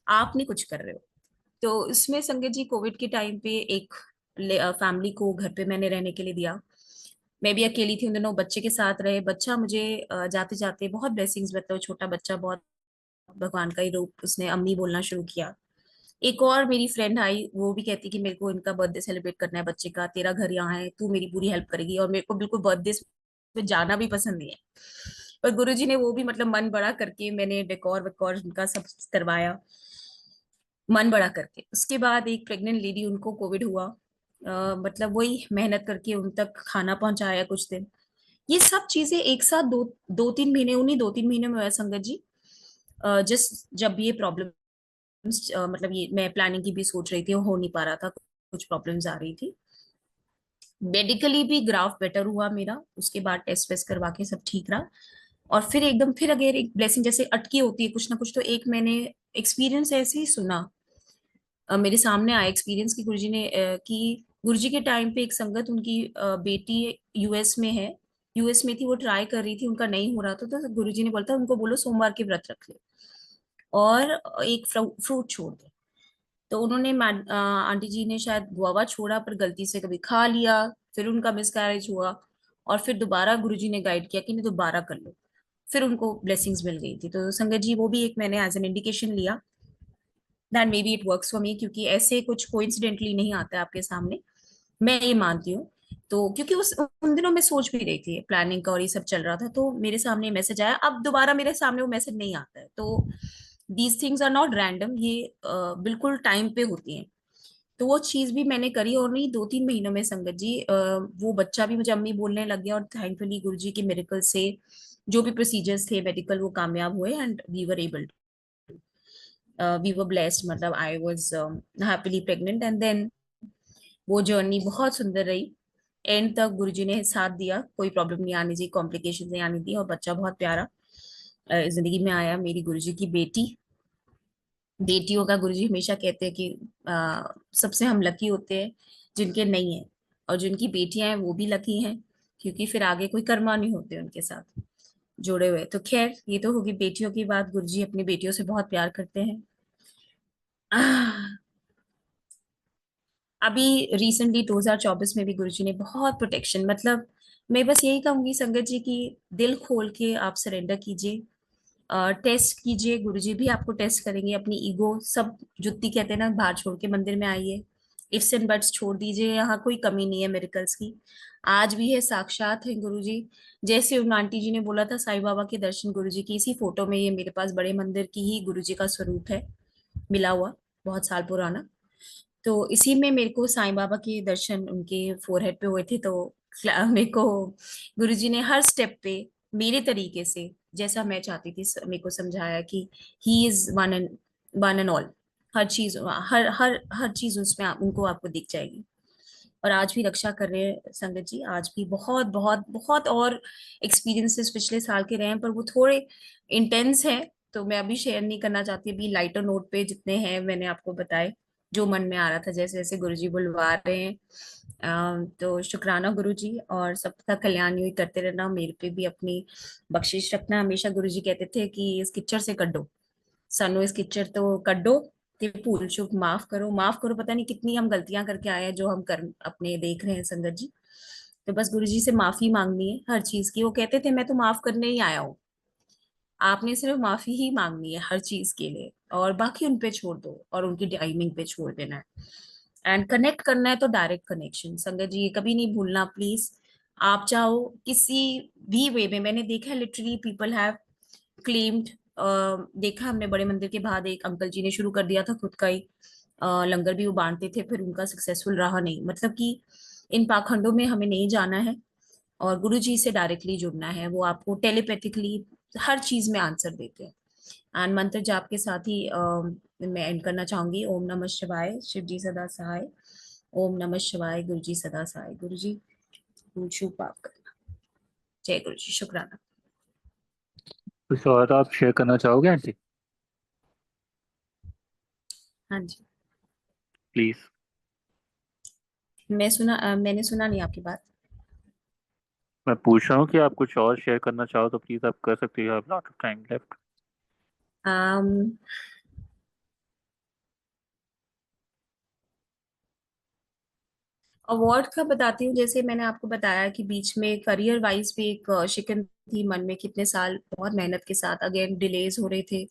Speaker 1: आप नहीं कुछ कर रहे हो। तो इसमें संगत जी कोविड के टाइम पे एक फैमिली को घर पे मैंने रहने के लिए दिया। मैं भी अकेली थी उन दिनों, बच्चे के साथ रहे। बच्चा मुझे जाते जाते बहुत ब्लेसिंग्स, मतलब छोटा बच्चा बहुत भगवान का ही रूप, उसने अम्मी बोलना शुरू किया। एक और मेरी फ्रेंड आई, वो भी कहती कि मेरे को इनका बर्थडे सेलिब्रेट करना है बच्चे का, तेरा घर यहाँ है, तू मेरी पूरी हेल्प करेगी। और मेरे को बिल्कुल बर्थडे पे जाना भी पसंद नहीं है, पर गुरुजी ने वो भी मतलब मन बड़ा करके, मैंने डेकोर वेकोर उनका सब करवाया, मन बड़ा करके। उसके बाद एक प्रेग्नेंट लेडी, उनको कोविड हुआ, मतलब वही मेहनत करके उन तक खाना पहुंचाया कुछ दिन। ये सब चीजें एक साथ, 2-3 महीने, उन्हीं 2-3 महीने में हुआ संगत जी। जस्ट जब ये प्रॉब्लम, मतलब ये मैं प्लानिंग की भी सोच रही थी, वो हो नहीं पा रहा था, कुछ प्रॉब्लम्स आ रही थी। मेडिकली भी ग्राफ बेटर हुआ मेरा, उसके बाद टेस्ट वेस्ट करवा के सब ठीक रहा। और फिर एकदम फिर अगर एक ब्लेसिंग जैसे अटकी होती है कुछ ना कुछ, तो एक मैंने एक्सपीरियंस ऐसे ही सुना, मेरे सामने आया एक्सपीरियंस कि गुरुजी ने कि गुरुजी के टाइम पे एक संगत उनकी बेटी यूएस में है, यूएस में थी, वो ट्राई कर रही थी, उनका नहीं हो रहा था, तो गुरुजी ने बोला था उनको बोलो सोमवार के व्रत रख ले और एक फ्रूट छोड़ दे। तो उन्होंने आंटी जी ने शायद गुआवा छोड़ा पर गलती से कभी खा लिया, फिर उनका मिसकैरेज हुआ, और फिर दोबारा गुरुजी ने गाइड किया कि नहीं दोबारा कर लो, फिर उनको ब्लेसिंग्स मिल गई थी। तो संगत जी वो भी एक मैंने एज एन इंडिकेशन लिया that may be it works for me, क्योंकि ऐसे कुछ कोइंसिडेंटली नहीं आता है आपके सामने, मैं ये मानती हूँ। तो क्योंकि उस उन दिनों मैं सोच भी रही थी प्लानिंग का और ये सब चल रहा था, तो मेरे सामने मैसेज आया, अब दोबारा मेरे सामने वो मैसेज नहीं आता है। तो these things are not random, ये बिल्कुल टाइम पे होती हैं। तो वो चीज भी मैंने करी, और नहीं 2-3 महीनों में संगत जी वो बच्चा भी मुझे अम्मी बोलने लग गया, और थैंकफुली गुरु जी के मिरेकल से जो भी प्रोसीजर्स थे मेडिकल वो कामयाब हुए, and we were able, we were blessed, मतलब I was happily pregnant, and then वो जर्नी बहुत सुंदर रही। एंड तक गुरुजी ने साथ दिया, कोई प्रॉब्लम नहीं आनी दी, कॉम्प्लिकेशन नहीं आनी दी, और बच्चा बहुत प्यारा जिंदगी में आया। मेरी गुरुजी की बेटी, बेटियों का गुरुजी हमेशा कहते हैं कि सबसे हम लकी होते हैं जिनके नहीं है, और जिनकी बेटियां हैं वो भी लकी हैं, क्योंकि फिर आगे कोई कर्मा नहीं होते उनके साथ जुड़े हुए। तो खैर ये तो होगी बेटियों की बात, गुरुजी अपनी बेटियों से बहुत प्यार करते हैं। अभी रिसेंटली 2024 में भी गुरुजी ने बहुत प्रोटेक्शन, मतलब मैं बस यही कहूंगी संगत जी की दिल खोल के आप सरेंडर कीजिए, टेस्ट कीजिए, गुरुजी भी आपको टेस्ट करेंगे, अपनी ईगो सब जुत्ती कहते हैं ना बाहर छोड़ के मंदिर में आइए, इफ्स एंड बट्स छोड़ दीजिए, यहाँ कोई कमी नहीं है मिरेकल्स की, आज भी है, साक्षात है गुरुजी। जैसे उन आंटी जी ने बोला था साईं बाबा के दर्शन गुरुजी की, इसी फोटो में ये मेरे पास बड़े मंदिर की ही गुरुजी का स्वरूप है मिला हुआ, बहुत साल पुराना। तो इसी में मेरे को साईं बाबा के दर्शन उनके फोरहेड पे हुए थे, तो मेरे को गुरुजी ने हर स्टेप पे मेरे तरीके से जैसा मैं चाहती थी मेरे को समझाया कि he is one and all, हर चीज, हर चीज उसमें उनको आपको दिख जाएगी। और आज भी रक्षा कर रहे हैं संगत जी, आज भी बहुत बहुत बहुत, और एक्सपीरियंसेस पिछले साल के रहे हैं पर वो थोड़े इंटेंस हैं, तो मैं अभी शेयर नहीं करना चाहती, अभी लाइटर नोट पे जितने हैं मैंने आपको बताए, जो मन में आ रहा था, जैसे जैसे गुरुजी बुलवा रहे हैं। तो शुक्राना गुरुजी, और सबका कल्याण यूं ही करते रहना, मेरे पे भी अपनी बख्शिश रखना। हमेशा गुरुजी कहते थे कि इस किच्चर से कड्डो, सनो इस किच्चर तो कड्डो, ते भूल चूक माफ करो, माफ करो, पता नहीं कितनी हम गलतियां करके आए हैं जो हम कर अपने देख रहे हैं संगत जी। तो बस गुरु जी से माफी मांगनी है हर चीज की, वो कहते थे मैं तो माफ करने ही आया हूँ, आपने सिर्फ माफी ही मांगनी है हर चीज के लिए, और बाकी उन पे छोड़ दो और उनकी टाइमिंग पे छोड़ देना है। एंड कनेक्ट करना है तो डायरेक्ट कनेक्शन संगत जी, ये कभी नहीं भूलना प्लीज। आप चाहो किसी भी वे में, मैंने देखा है लिटरली पीपल हैव क्लेम्ड, देखा हमने बड़े मंदिर के बाद एक अंकल जी ने शुरू कर दिया था खुद का ही लंगर भी वो बांटते थे, फिर उनका सक्सेसफुल रहा नहीं, मतलब कि इन पाखंडों में हमें नहीं जाना है, और गुरु जी से डायरेक्टली जुड़ना है, वो आपको टेलीपैथिकली हर चीज में आंसर देते हैं। एंड मंत्र जाप के साथ ही मैं एंड करना चाहूंगी, ओम नमः शिवाय, शिव जी सदा सहाय, ओम नमः शिवाय, गुरु जी सदा सहाय, गुरु जी शुभ पाप करना, जय गुरु जी, शुक्राना।
Speaker 2: कुछ और आप शेयर करना चाहोगे आंटी?
Speaker 1: हाँ जी,
Speaker 2: प्लीज।
Speaker 1: मैंने सुना नहीं आपकी बात।
Speaker 2: मैं पूछ रहा हूँ कि आप कुछ और शेयर करना चाहो तो प्लीज आप कर सकते हो, lot of time left.
Speaker 1: um, award का बताती हूँ, जैसे मैंने आपको बताया कि बीच में करियर वाइज भी एक शिकन थी मन में, कितने साल बहुत मेहनत के साथ अगेन डिलेज हो रहे थे,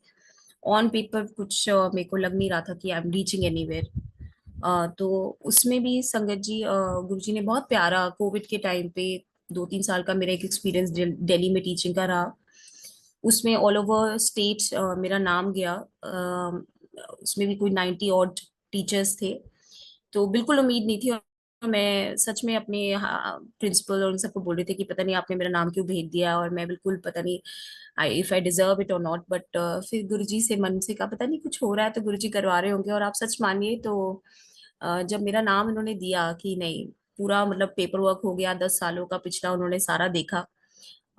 Speaker 1: ऑन पेपर कुछ मेरे को लग नहीं रहा था कि आई एम रीचिंग एनीवेयर। तो उसमें भी संगत जी गुरु जी ने बहुत प्यारा, कोविड के टाइम पे 2-3 साल का मेरा एक एक्सपीरियंस दिल्ली में टीचिंग का रहा, उसमें ऑल ओवर स्टेट मेरा नाम गया, उसमें भी कोई 90 ऑड टीचर्स थे, तो बिल्कुल उम्मीद नहीं थी। मैं सच में अपने प्रिंसिपल और उन सबको बोल रही थी कि पता नहीं आपने मेरा नाम क्यों भेज दिया, और मैं बिल्कुल पता नहीं I if I deserve it और नॉट, बट फिर गुरुजी से मन से कहा पता नहीं कुछ हो रहा है तो गुरुजी करवा रहे होंगे। और आप सच मानिए तो जब मेरा नाम इन्होंने दिया कि नहीं, पूरा मतलब पेपर वर्क हो गया 10 सालों का पिछला, उन्होंने सारा देखा।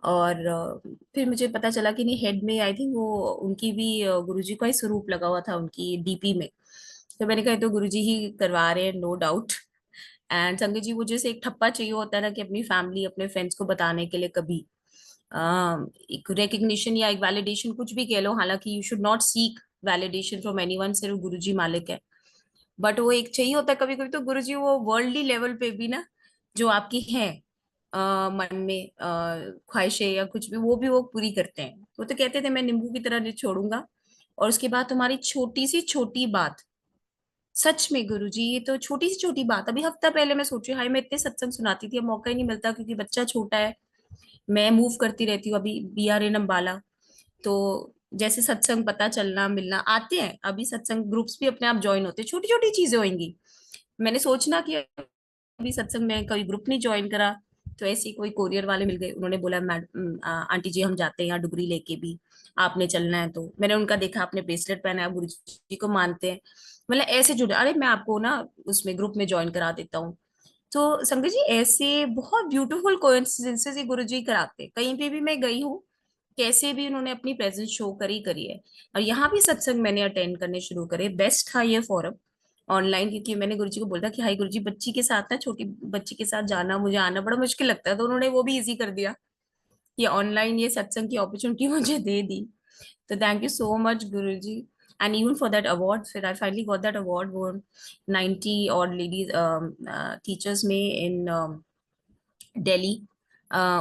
Speaker 1: और फिर मुझे पता चला कि नहीं, हेड में आई थिंक वो उनकी भी गुरुजी का ही स्वरूप लगा हुआ था उनकी डीपी में। तो मैंने कहा ये तो गुरुजी ही करवा रहे हैं, नो डाउट। एंड संगत जी, वो जैसे एक ठप्पा चाहिए होता है ना कि अपनी फैमिली अपने फ्रेंड्स को बताने के लिए कभी एक रिकग्निशन या एक वैलिडेशन कुछ भी कह लो, हालांकि you should not seek validation from anyone, सिर्फ गुरुजी मालिक है। बट वो एक चाहिए होता है कभी कभी, तो गुरुजी वो वर्ल्डली लेवल पे भी ना जो आपकी है मन में ख्वाहिशें या कुछ भी, वो पूरी करते हैं। वो तो कहते थे मैं नींबू की तरह नहीं छोड़ूंगा। और उसके बाद तुम्हारी छोटी सी छोटी बात, सच में गुरुजी ये तो छोटी सी छोटी बात, अभी हफ्ता पहले मैं सोची हाय मैं इतने सत्संग सुनाती थी, अब मौका ही नहीं मिलता क्योंकि बच्चा छोटा है, मैं मूव करती रहती हूँ अभी BRN अम्बाला। तो जैसे सत्संग पता चलना मिलना आते हैं, अभी सत्संग ग्रुप्स भी अपने आप ज्वाइन होते हैं, छोटी छोटी चीजें होंगी। मैंने सोचना कि अभी सत्संग में कोई ग्रुप नहीं ज्वाइन करा, तो ऐसे ही कोई कोरियर वाले मिल गए, उन्होंने बोला मैडम आंटी जी हम जाते हैं यहाँ डुगरी लेके भी, आपने चलना है तो। मैंने उनका देखा आपने ब्रेसलेट पहना है, गुरु जी को मानते हैं, मतलब ऐसे जुड़े, अरे मैं आपको ना उसमें ग्रुप में ज्वाइन करा देता हूँ। तो संगत जी ऐसे बहुत ब्यूटीफुल कोइंसिडेंसेस ये गुरु जी कराते हैं, कहीं पे भी मैं गई हूँ कैसे भी उन्होंने अपनी प्रेजेंस शो करी है। और यहाँ भी सत्संग मैंने अटेंड करने शुरू करे, बेस्ट था ये फोरम ऑनलाइन, क्योंकि मैंने गुरुजी को बोला कि हाई गुरुजी बच्ची के साथ ना, छोटी बच्ची के साथ जाना मुझे आना बड़ा मुश्किल लगता है, तो उन्होंने वो भी इजी कर दिया, ये ऑनलाइन ये सत्संग की अपॉर्चुनिटी मुझे दे दी। तो thank you so much Guruji. And even for that award, फिर I finally got that award, वो 90 और लेडीज टीचर्स में इन दिल्ली।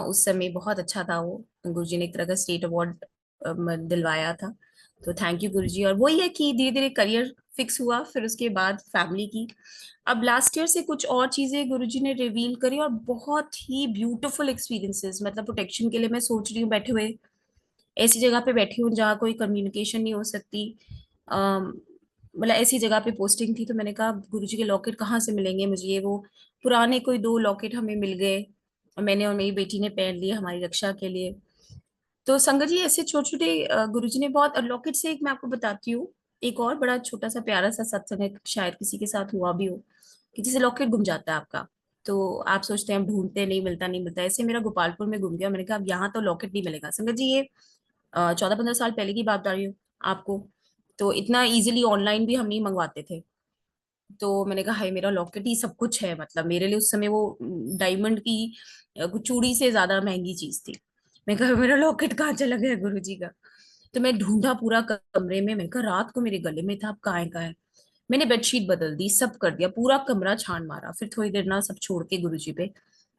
Speaker 1: उस समय बहुत अच्छा था वो, गुरुजी ने एक तरह का स्टेट अवार्ड दिलवाया था। तो थैंक यू गुरुजी। और वही है कि धीरे धीरे करियर फिक्स हुआ, फिर उसके बाद फैमिली की। अब लास्ट ईयर से कुछ और चीजें गुरुजी ने रिवील करी, और बहुत ही ब्यूटीफुल एक्सपीरियंसेस, मतलब प्रोटेक्शन के लिए मैं सोच रही हूँ बैठे हुए, ऐसी जगह पे बैठी हूँ जहाँ कोई कम्युनिकेशन नहीं हो सकती। अम, मतलब ऐसी जगह पे पोस्टिंग थी, तो मैंने कहा गुरुजी के लॉकेट कहाँ से मिलेंगे मुझे, ये वो पुराने कोई 2 लॉकेट हमें मिल गए, और मैंने और मेरी बेटी ने पहन लिए हमारी रक्षा के लिए। तो संगत जी ऐसे छोटे छोटे गुरुजी ने बहुत, और लॉकेट से एक मैं आपको बताती हूँ, एक और बड़ा छोटा सा प्यारा सा सत्संग है, शायद किसी के साथ हुआ भी हो, कि जैसे लॉकेट गुम जाता है आपका, तो आप सोचते हैं हम ढूंढते हैं, नहीं मिलता नहीं मिलता, ऐसे मेरा गोपालपुर में गुम गया। मैंने कहा अब यहाँ तो लॉकेट नहीं मिलेगा। संगत जी ये 14-15 साल पहले की बात बता रही हूँ आपको, तो इतना इजीली ऑनलाइन भी हम नहीं मंगवाते थे। तो मैंने कहा हाय मेरा लॉकेट ही सब कुछ है, मतलब मेरे लिए उस समय वो डायमंड की कुछ चूड़ी से ज्यादा महंगी चीज थी। मैं कहा मेरा लॉकेट कहाँ चला गया गुरु जी का। तो मैं ढूंढा पूरा कमरे में, मैं कहा रात को मेरे गले में था, अब कहाँ है कहाँ है। मैंने बेडशीट बदल दी, सब कर दिया, पूरा कमरा छान मारा, फिर थोड़ी देर ना सब छोड़ के गुरुजी पे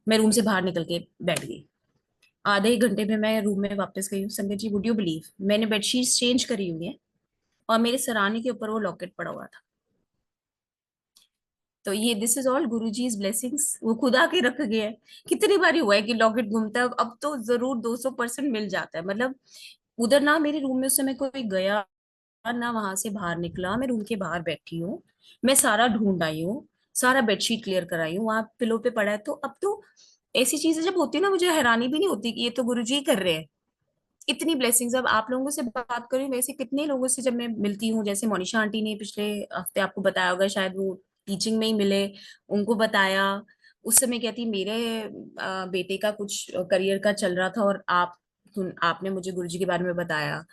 Speaker 1: मैं रूम से बाहर निकल के बैठ गई। आधे 1 घंटे में मैं रूम में वापस गई हूँ। संगत जी वुड यू बिलीव, मैंने बेडशीट चेंज करी हुई है और मेरे सराहने के ऊपर वो लॉकेट पड़ा हुआ था। तो ये this is all Guru ji blessings, वो खुदा के रख गए हैं। कितनी बारी हुआ है कि लॉकेट घूमता है, अब तो जरूर 200% मिल जाता है। मतलब उधर ना मेरे रूम में उस समय कोई गया ना वहां से बाहर निकला, मैं रूम के बाहर बैठी हूँ, मैं सारा ढूंढ आई हूँ, सारा बेडशीट क्लियर कराई हूँ, वहां पिलो पे पड़ा है। तो अब तो ऐसी चीजें जब होती है ना, मुझे हैरानी भी नहीं होती कि ये तो गुरु जी ही कर रहे हैं। इतनी ब्लेसिंग्स। अब आप लोगों से बात करूं, वैसे कितने लोगों से जब मैं मिलती हूँ, जैसे मोनिशा आंटी ने पिछले हफ्ते आपको बताया होगा शायद, वो टीचिंग में ही मिले, उनको बताया, उस समय कहती मेरे बेटे का कुछ करियर का चल रहा था, और आपने मुझे गुरुजी के बारे में बताया,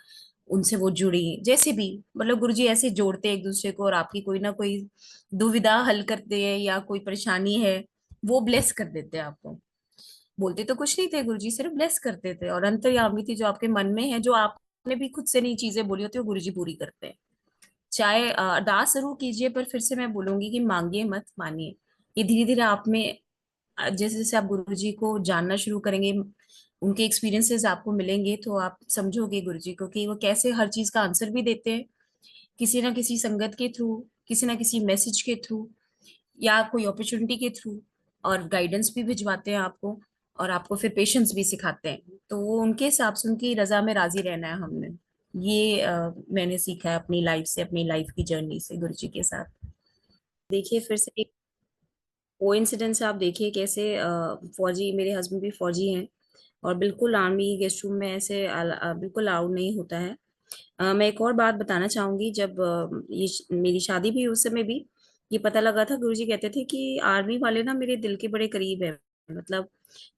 Speaker 1: उनसे वो जुड़ी। जैसे भी मतलब गुरुजी ऐसे जोड़ते हैं एक दूसरे को, और आपकी कोई ना कोई दुविधा हल करते हैं या कोई परेशानी है वो ब्लेस कर देते हैं आपको। बोलते तो कुछ नहीं थे गुरुजी, सिर्फ ब्लेस करते थे, और अंतर्यामी थी जो आपके मन में है, जो आपने भी खुद से नहीं चीजें बोली होती वो गुरुजी पूरी करते हैं। चाहे अरदास जरूर कीजिए, पर फिर से मैं बोलूंगी कि मांगिए मत, मानिए। ये धीरे धीरे आप में जैसे जैसे आप गुरुजी को जानना शुरू करेंगे, उनके एक्सपीरियंसेस आपको मिलेंगे, तो आप समझोगे गुरुजी को कि वो कैसे हर चीज का आंसर भी देते हैं, किसी ना किसी संगत के थ्रू, किसी ना किसी मैसेज के थ्रू, या कोई अपॉर्चुनिटी के थ्रू, और गाइडेंस भी भिजवाते हैं आपको, और आपको फिर पेशेंस भी सिखाते हैं। तो वो उनके हिसाब से, उनकी रजा में राजी रहना है हमने। ये मैंने सीखा है अपनी लाइफ से, अपनी लाइफ की जर्नी से गुरु जी के साथ। देखिए फिर से कोइंसिडेंस आप देखिए कैसे फौजी, मेरे हस्बैंड भी फौजी हैं, और बिल्कुल आर्मी गेस्ट रूम में ऐसे बिल्कुल अलाउड नहीं होता है। मैं एक और बात बताना चाहूंगी, जब मेरी शादी भी, उस समय भी ये पता लगा था, गुरुजी कहते थे कि आर्मी वाले ना मेरे दिल के बड़े करीब है। मतलब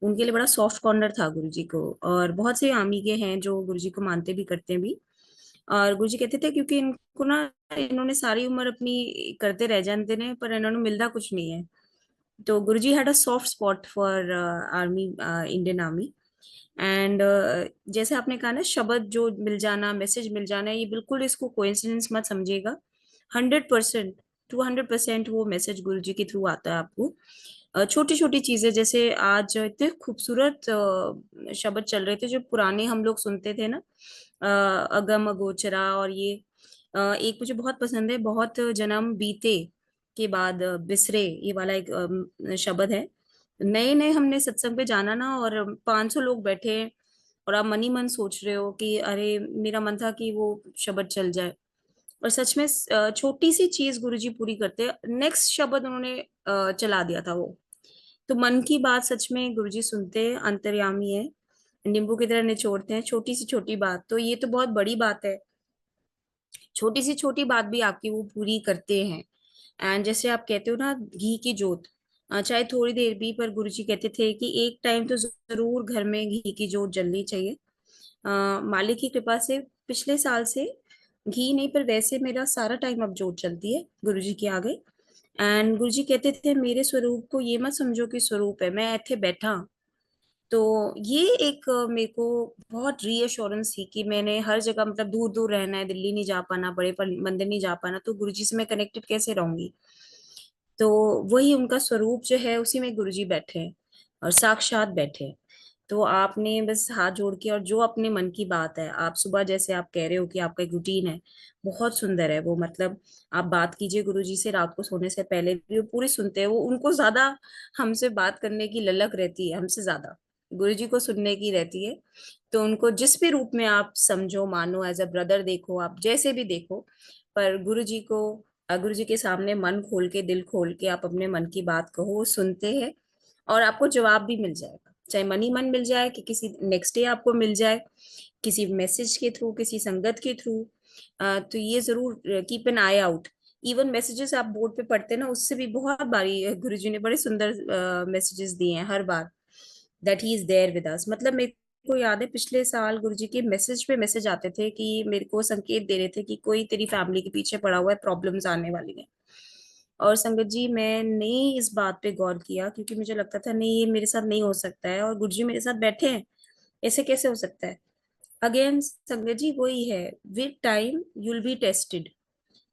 Speaker 1: उनके लिए बड़ा सॉफ्ट कॉर्नर था गुरुजी को। और बहुत से आर्मी के हैं जो गुरुजी को मानते भी करते हैं भी। और गुरुजी कहते थे क्योंकि इनको ना, इन्होंने सारी उम्र अपनी करते रह जाते ने, पर इन्होंने मिलता कुछ नहीं है। तो Guruji had a soft spot for army, Indian army. And जैसे आपने कहा ना, शब्द जो मिल जाना, मैसेज मिल जाना, ये बिल्कुल इसको कोइंसिडेंस मत समझिएगा। 100%, 200% वो मैसेज गुरु जी के थ्रू आता है आपको। छोटी छोटी चीजें, जैसे आज इतने खूबसूरत शब्द चल रहे थे जो पुराने हम लोग सुनते थे ना, अगम अगोचरा, और ये एक मुझे बहुत पसंद है, बहुत जन्म बीते के बाद बिसरे, ये वाला एक शब्द है। नए नए हमने सत्संग पे जाना ना, और 500 लोग बैठे हैं, और आप मन ही मन सोच रहे हो कि अरे मेरा मन था कि वो शब्द चल जाए। और सच में छोटी सी चीज गुरुजी पूरी करते हैं, नेक्स्ट शब्द उन्होंने चला दिया था वो। तो मन की बात सच में गुरुजी सुनते हैं, अंतर्यामी है, नींबू की तरह निचोड़ते हैं छोटी सी छोटी बात। तो ये तो बहुत बड़ी बात है, छोटी सी छोटी बात भी आपकी वो पूरी करते हैं। एंड जैसे आप कहते हो ना, घी की जोत, चाहे थोड़ी देर भी, पर गुरुजी कहते थे कि एक टाइम तो जरूर घर में घी की जोत जलनी चाहिए। मालिक की कृपा से पिछले साल से घी नहीं, पर वैसे मेरा सारा टाइम अब जोत चलती है गुरुजी के आगे। एंड गुरुजी कहते थे मेरे स्वरूप को ये मत समझो कि स्वरूप है, मैं ਇੱਥੇ बैठा। तो ये एक मेरे को बहुत रीअश्योरेंस थी कि मैंने हर जगह, मतलब दूर दूर रहना है, दिल्ली नहीं जा पाना, बड़े मंदिर नहीं जा पाना, तो गुरुजी से मैं कनेक्टेड कैसे रहूंगी। तो वही उनका स्वरूप जो है, उसी में गुरुजी बैठे हैं, और साक्षात बैठे हैं। तो आपने बस हाथ जोड़ के, और जो अपने मन की बात है, आप सुबह जैसे आप कह रहे हो कि आपका एक रूटीन है, बहुत सुंदर है वो। मतलब आप बात कीजिए गुरुजी से रात को सोने से पहले भी, वो पूरी सुनते हैं। वो उनको ज्यादा हमसे बात करने की ललक रहती है, हमसे ज्यादा गुरुजी को सुनने की रहती है। तो उनको जिस भी रूप में आप समझो, मानो, एज अ ब्रदर देखो, आप जैसे भी देखो, पर गुरुजी को, गुरु जी के सामने मन खोल के, दिल खोल के आप अपने मन की बात कहो, वो सुनते हैं। और आपको जवाब भी मिल जाएगा, चाहे मन ही मन मिल जाए कि किसी नेक्स्ट डे आपको मिल जाए, किसी मैसेज के थ्रू, किसी संगत के थ्रू। तो ये जरूर keep an I out. Even messages आप बोर्ड पे पढ़ते हैं ना, उससे भी बहुत बारी गुरु जी ने बड़े सुंदर मैसेजेस दिए हैं हर बार, that he is there with us. मतलब मेरे को याद है पिछले साल गुरुजी के मैसेज पे मैसेज आते थे कि मेरे को संकेत दे रहे थे कि कोई तेरी फैमिली के पीछे पड़ा हुआ है, प्रॉब्लम्स आने वाली हैं। और संगत जी, मैंने इस बात पे गौर किया, क्योंकि मुझे लगता था नहीं, ये मेरे साथ नहीं हो सकता है, और गुरुजी मेरे साथ बैठे हैं, ऐसे कैसे हो सकता है। अगेन संगत जी वही है, with time you will be tested.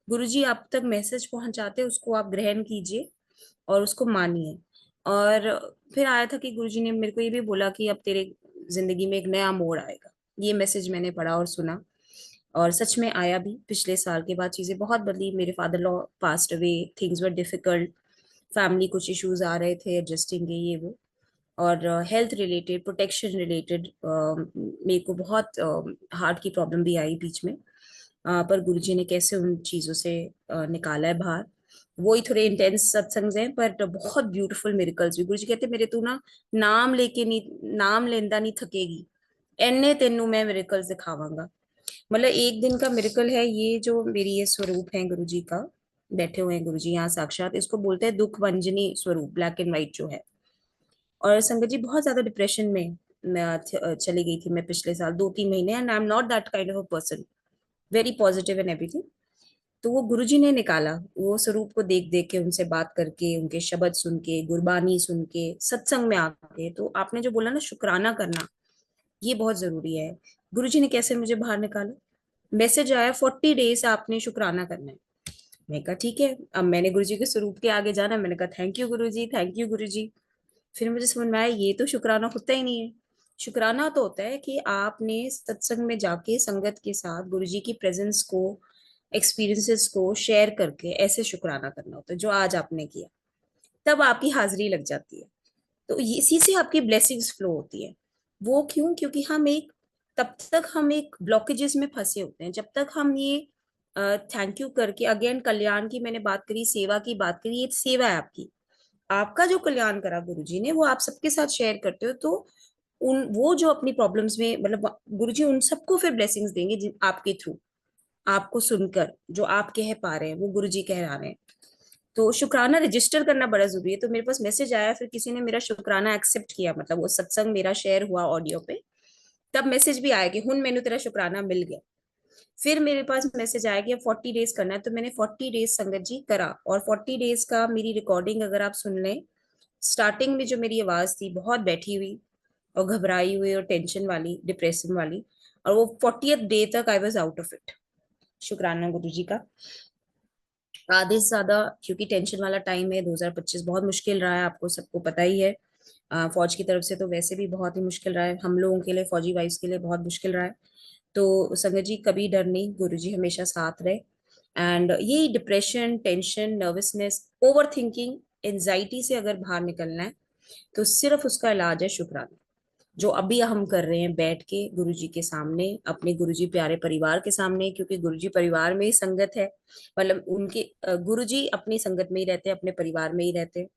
Speaker 1: Guruji आप तक मैसेज पहुंचाते, उसको आप ग्रहण कीजिए और उसको मानिए। और फिर आया था कि गुरुजी ने मेरे को ये भी बोला कि अब तेरे जिंदगी में एक नया मोड़ आएगा। ये मैसेज मैंने पढ़ा और सुना, और सच में आया भी। पिछले साल के बाद चीजें बहुत बदली, मेरे father law passed away, things were difficult, family कुछ इश्यूज आ रहे थे, एडजस्टिंग के ये वो। और हेल्थ रिलेटेड, प्रोटेक्शन रिलेटेड, मेरे को बहुत हार्ट की प्रॉब्लम भी आई बीच में। पर गुरुजी ने कैसे उन चीजों से निकाला है बाहर। वही थोड़े इंटेंस सत्संग हैं, पर बहुत ब्यूटीफुल मिरेकल्स भी। गुरुजी कहते मेरे तू ना नाम लेके नहीं, नाम लेंदा नहीं थकेगी, एने तेनू मैं मिरेकल्स दिखावांगा। मतलब एक दिन का मिरेकल है ये, जो मेरी ये स्वरूप है गुरुजी का, बैठे हुए हैं गुरुजी यहाँ साक्षात, इसको बोलते हैं दुख भंजनी स्वरूप, ब्लैक एंड व्हाइट जो है। और संगत जी बहुत ज्यादा डिप्रेशन में मैं चली गई थी मैं पिछले साल 2-3 महीने, and I am not that kind of a person, very positive and everything. तो वो गुरुजी ने निकाला, वो स्वरूप को देख देख के, उनसे बात करके, उनके शब्द सुन के, गुरबानी सुन के, सत्संग में आके। तो आपने जो बोला ना शुक्राना करना, ये बहुत जरूरी है। गुरुजी ने कैसे मुझे बाहर निकाला, मैसेज आया 40 डेज आपने शुक्राना करना है। मैंने कहा ठीक है। अब मैंने गुरुजी के स्वरूप के आगे जाना, मैंने कहा thank you Guruji, thank you Guruji. फिर मुझे समझ में आया ये तो शुक्राना होता ही नहीं है। शुक्राना तो होता है कि आपने सत्संग में जाके संगत के साथ गुरुजी की प्रेजेंस को, एक्सपीरियंसेस को शेयर करके ऐसे शुक्राना करना होता है, जो आज आपने किया, तब आपकी हाजिरी लग जाती है। तो इसी से आपकी ब्लेसिंग्स फ्लो होती है। वो क्यों? क्योंकि हम एक, तब तक हम एक ब्लॉकेजेस में फंसे होते हैं, जब तक हम ये थैंक यू करके, अगेन कल्याण की मैंने बात करी, सेवा की बात करी, ये सेवा है आपकी। आपका जो कल्याण करा गुरुजी ने वो आप सबके साथ शेयर करते हो, तो उन वो जो अपनी प्रॉब्लम्स में मतलब गुरुजी उन सबको फिर ब्लेसिंग्स देंगे आपके थ्रू, आपको सुनकर जो आप कह पा रहे हैं वो गुरुजी कह रहे हैं। तो शुक्राना रजिस्टर करना बड़ा जरूरी है। तो मेरे पास मैसेज आया, फिर किसी ने मेरा शुक्राना एक्सेप्ट किया, मतलब वो सत्संग मेरा शेयर हुआ ऑडियो पे, तब मैसेज भी आया कि हुन मैंने तेरा शुक्राना मिल गया। फिर मेरे पास मैसेज आया कि अब 40 डेज करना है, तो मैंने 40 डेज संगत जी करा, और 40 डेज का मेरी रिकॉर्डिंग अगर आप सुन लें, स्टार्टिंग में जो मेरी आवाज थी बहुत बैठी हुई और घबराई हुई और टेंशन वाली, डिप्रेशन वाली, और वो 40th डे तक I was out of it. शुक्राना गुरु जी का। आधे से ज्यादा, क्योंकि टेंशन वाला टाइम है, 2025 बहुत मुश्किल रहा है, आपको सबको पता ही है। फौज की तरफ से तो वैसे भी बहुत ही मुश्किल रहा है, हम लोगों के लिए, फौजी वाइफ्स के लिए बहुत मुश्किल रहा है। तो संगत जी कभी डर नहीं, गुरु जी हमेशा साथ रहे। एंड यही depression, tension, nervousness, over thinking, anxiety से अगर बाहर निकलना है तो सिर्फ उसका इलाज है शुक्राना, जो अभी हम कर रहे हैं बैठ के गुरुजी के सामने, अपने गुरुजी प्यारे परिवार के सामने, क्योंकि गुरुजी परिवार में ही संगत है। मतलब उनके गुरुजी अपनी संगत में ही रहते हैं, अपने परिवार में ही रहते हैं।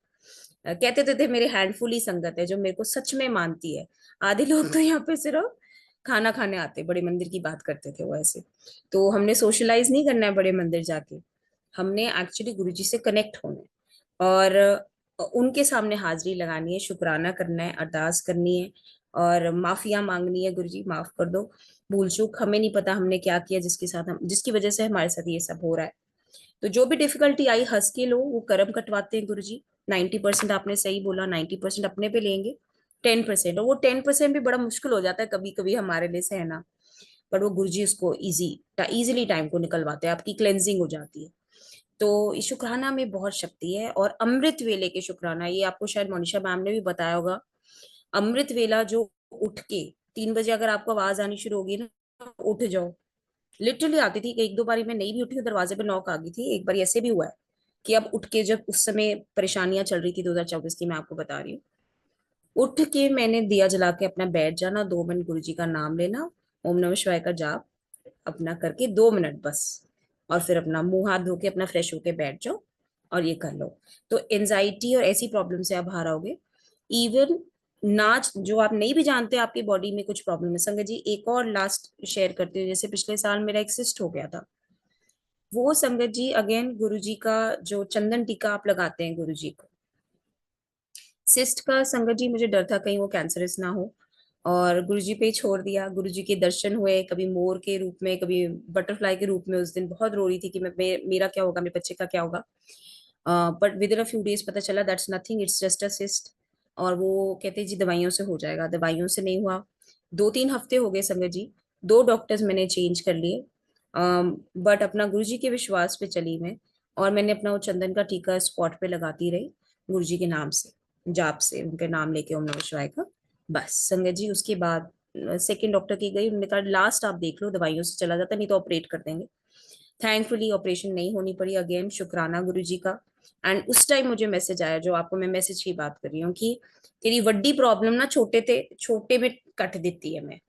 Speaker 1: कहते थे मेरे हैंडफुल ही संगत है जो मेरे को सच में मानती है। आधे लोग तो यहाँ पे सिर्फ खाना खाने आते, बड़े मंदिर की बात करते थे वो ऐसे। तो हमने सोशलाइज नहीं करना है बड़े मंदिर जाके, हमने एक्चुअली गुरुजी से कनेक्ट होना है, और उनके सामने हाजिरी लगानी है, शुक्राना करना है, अरदास करनी है, और माफिया मांगनी है, गुरुजी माफ कर दो, भूल चूक, हमें नहीं पता हमने क्या किया जिसके साथ हम, जिसकी वजह से हमारे साथ ये सब हो रहा है। तो जो भी डिफिकल्टी आई हंस के लो, वो कर्म कटवाते हैं गुरुजी। 90% आपने सही बोला, 90% अपने पे लेंगे, 10%, और वो 10% भी बड़ा मुश्किल हो जाता है कभी कभी हमारे लिए सहना, बट वो गुरुजी उसको इजीली टाइम को निकलवाते हैं, आपकी क्लेंजिंग हो जाती है। तो इस शुक्राना में बहुत शक्ति है, और अमृत वेले के शुक्राना, ये आपको शायद मोनिशा मैम ने भी बताया होगा। अमृत वेला जो, उठ के 3 बजे अगर आपको आवाज आनी शुरू होगी ना, उठ जाओ। लिटरली आती थी, एक दो बारी मैं नहीं भी उठी, दरवाजे पे नॉक आ गई थी, एक बार ऐसे भी हुआ है कि अब उठ के, जब उस समय परेशानियां चल रही थी 2024 की, मैं आपको बता रही हूँ, उठ के मैंने दिया जला के अपना बैठ जाना, 2 मिनट गुरु जी का नाम लेना, ओम नमः शिवाय का जाप अपना करके 2 मिनट बस, और फिर अपना मुंह हाथ धो के अपना फ्रेश होके बैठ जाओ, और ये कर लो। तो एनजाइटी और ऐसी प्रॉब्लम से आप बाहर आओगे। इवन नाच, जो आप नहीं भी जानते आपकी बॉडी में कुछ प्रॉब्लम है, संगत जी एक और लास्ट शेयर करते हुए, जैसे पिछले साल मेरा एक सिस्ट हो गया था, वो संगत जी अगेन गुरु जी का जो चंदन टीका आप लगाते हैं गुरु जी को, सिस्ट का संगत जी मुझे डर था कहीं वो कैंसरस ना हो, और गुरुजी पे ही छोड़ दिया। गुरुजी के दर्शन हुए, कभी मोर के रूप में, कभी बटरफ्लाई के रूप में। उस दिन बहुत रो रही थी कि मेरा क्या होगा, मेरे बच्चे का क्या होगा। But with in a few days पता चला that's nothing, it's just a cyst. और वो कहते जी दवाइयों से हो जाएगा, दवाइयों से नहीं हुआ। 2-3 हफ्ते हो गए संगत जी, 2 डॉक्टर्स मैंने चेंज कर लिए, बट अपना गुरुजी के विश्वास पे चली मैं, और मैंने अपना वो चंदन का टीका स्पॉट पे लगाती रही, गुरुजी के नाम से, जाप से, उनके नाम लेके, ओम नमः शिवाय का। बस संगत जी उसके बाद सेकंड डॉक्टर की गई, उन्होंने कहा लास्ट आप देख लो, दवाइयों से चला जाता, नहीं तो ऑपरेट कर देंगे। थैंकफुली ऑपरेशन नहीं होनी पड़ी, अगेन शुक्राना गुरु जी का। एंड उस टाइम मुझे मैसेज आया, जो आपको मैं मैसेज की बात कर रही हूँ, कि तेरी वड्डी प्रॉब्लम ना छोटे थे, छोटे में कट देती है मैं।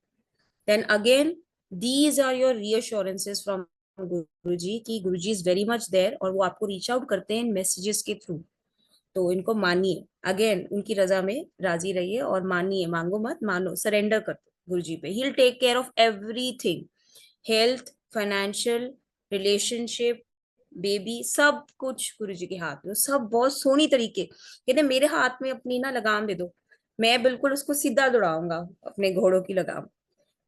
Speaker 1: Then again these are your reassurances from Guru ji, की Guru ji is very much there, और वो आपको रीच आउट करते हैं मैसेजेस के थ्रू। तो इनको मानिए, अगेन उनकी रजा में राजी रहिए, और मानिए, मांगो मत, मानो, सरेंडर कर दो गुरु जी पे, he will take care of everything, health, financial, relationship, baby, सब कुछ गुरु जी के हाथ में, सब बहुत सोनी तरीके, कहते मेरे हाथ में अपनी ना लगाम दे दो, मैं बिल्कुल उसको सीधा दौड़ाऊंगा, अपने घोड़ों की लगाम।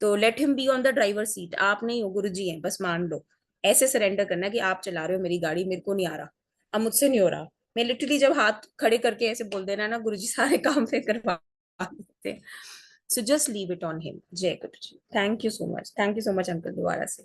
Speaker 1: तो let him be on the driver seat, आप नहीं हो, गुरु जी हैं, बस मान लो। ऐसे सरेंडर करना कि आप चला रहे हो मेरी गाड़ी, मेरे को नहीं आ रहा, अब मुझसे नहीं हो रहा। मैं लिटरली जब हाथ खड़े करके ऐसे बोल देना ना, गुरु जी सारे काम पे करवा देते हैं। So just leave it on him. जय Guru ji, thank you so much, thank you so much uncle, दोबारा से।